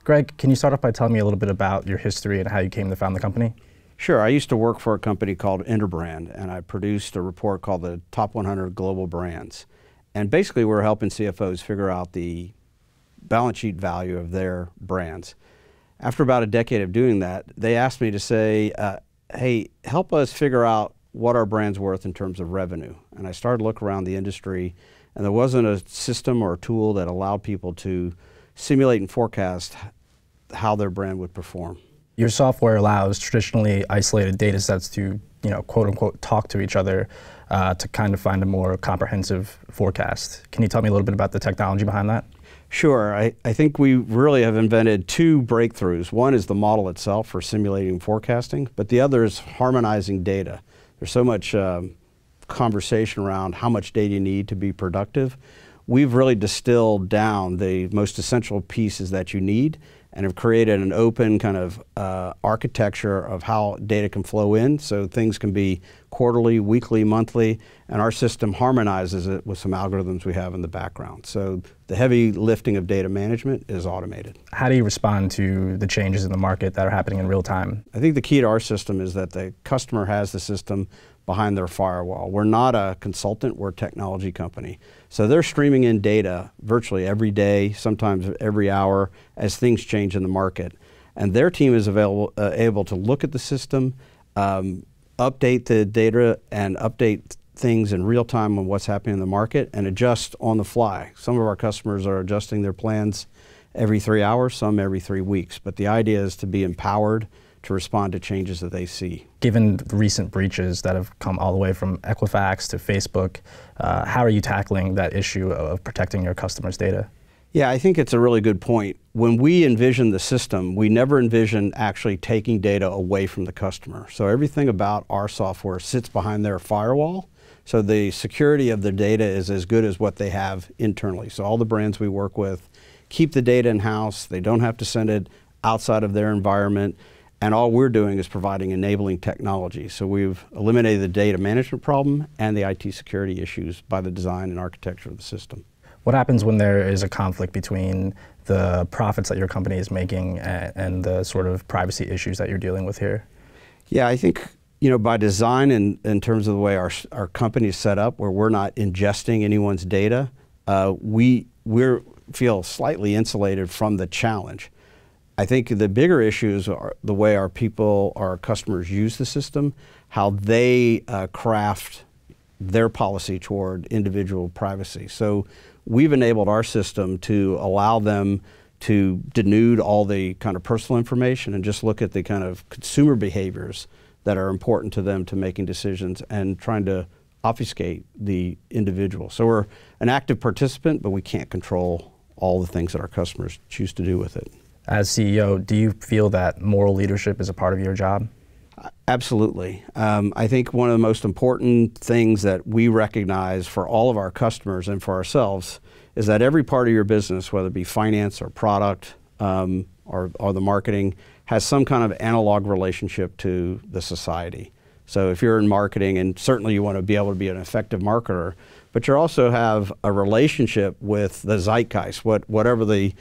Greg, can you start off by telling me a little bit about your history and how you came to found the company? Sure. I used to work for a company called Interbrand, and I produced a report called the Top 100 Global Brands. And basically, we're helping CFOs figure out the balance sheet value of their brands. After about a decade of doing that, they asked me to say, hey, help us figure out what our brand's worth in terms of revenue. And I started to look around the industry, and there wasn't a system or a tool that allowed people to simulate and forecast how their brand would perform. Your software allows traditionally isolated data sets to, quote unquote, talk to each other to kind of find a more comprehensive forecast. Can you tell me a little bit about the technology behind that? Sure. I think we really have invented two breakthroughs. One is the model itself for simulating and forecasting, but the other is harmonizing data. There's so much conversation around how much data you need to be productive. We've really distilled down the most essential pieces that you need and have created an open kind of architecture of how data can flow in, so things can be quarterly, weekly, monthly, and our system harmonizes it with some algorithms we have in the background. So the heavy lifting of data management is automated. How do you respond to the changes in the market that are happening in real time? I think the key to our system is that the customer has the system behind their firewall. We're not a consultant, we're a technology company. So they're streaming in data virtually every day, sometimes every hour, as things change in the market. And their team is able to look at the system, update the data, and update things in real time on what's happening in the market and adjust on the fly. Some of our customers are adjusting their plans every 3 hours, some every 3 weeks. But the idea is to be empowered to respond to changes that they see. Given the recent breaches that have come all the way from Equifax to Facebook, how are you tackling that issue of protecting your customers' data? Yeah, I think it's a really good point. When we envision the system, we never envision actually taking data away from the customer. So everything about our software sits behind their firewall. So the security of the data is as good as what they have internally. So all the brands we work with keep the data in-house. They don't have to send it outside of their environment. And all we're doing is providing enabling technology. So we've eliminated the data management problem and the IT security issues by the design and architecture of the system. What happens when there is a conflict between the profits that your company is making and the sort of privacy issues that you're dealing with here? Yeah, I think by design and in terms of the way our company is set up, where we're not ingesting anyone's data, we feel slightly insulated from the challenge. I think the bigger issues are the way our customers use the system, how they craft their policy toward individual privacy. So we've enabled our system to allow them to denude all the kind of personal information and just look at the kind of consumer behaviors that are important to them to making decisions and trying to obfuscate the individual. So we're an active participant, but we can't control all the things that our customers choose to do with it. As CEO, do you feel that moral leadership is a part of your job? Absolutely. I think one of the most important things that we recognize for all of our customers and for ourselves is that every part of your business, whether it be finance or product or the marketing, has some kind of analog relationship to the society. So if you're in marketing, and certainly you want to be able to be an effective marketer, but you also have a relationship with the zeitgeist, whatever the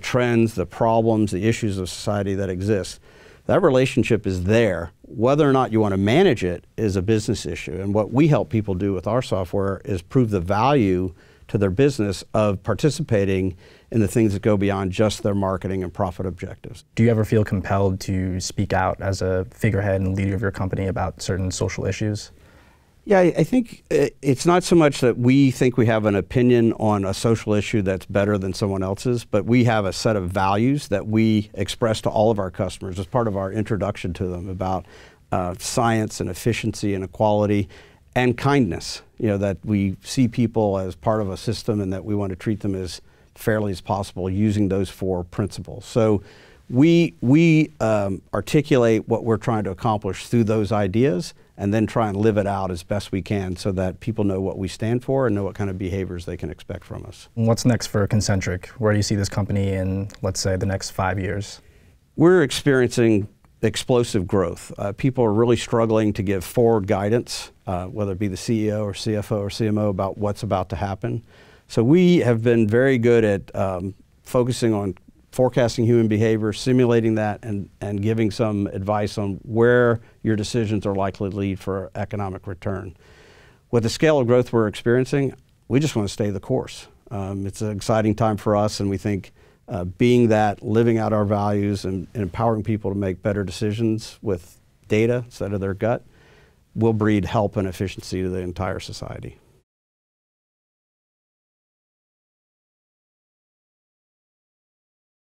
trends, the problems, the issues of society that exist. That relationship is there. Whether or not you want to manage it is a business issue. And what we help people do with our software is prove the value to their business of participating in the things that go beyond just their marketing and profit objectives. Do you ever feel compelled to speak out as a figurehead and leader of your company about certain social issues? Yeah, I think it's not so much that we think we have an opinion on a social issue that's better than someone else's, but we have a set of values that we express to all of our customers as part of our introduction to them about science and efficiency and equality and kindness. That we see people as part of a system and that we want to treat them as fairly as possible using those 4 principles. So we articulate what we're trying to accomplish through those ideas and then try and live it out as best we can so that people know what we stand for and know what kind of behaviors they can expect from us. What's next for Concentric? Where do you see this company in, let's say, the next 5 years? We're experiencing explosive growth. People are really struggling to give forward guidance, whether it be the CEO or CFO or CMO, about what's about to happen. So we have been very good at focusing on forecasting human behavior, simulating that, and giving some advice on where your decisions are likely to lead for economic return. With the scale of growth we're experiencing, we just want to stay the course. It's an exciting time for us, and we think being that, living out our values and empowering people to make better decisions with data instead of their gut will breed help and efficiency to the entire society.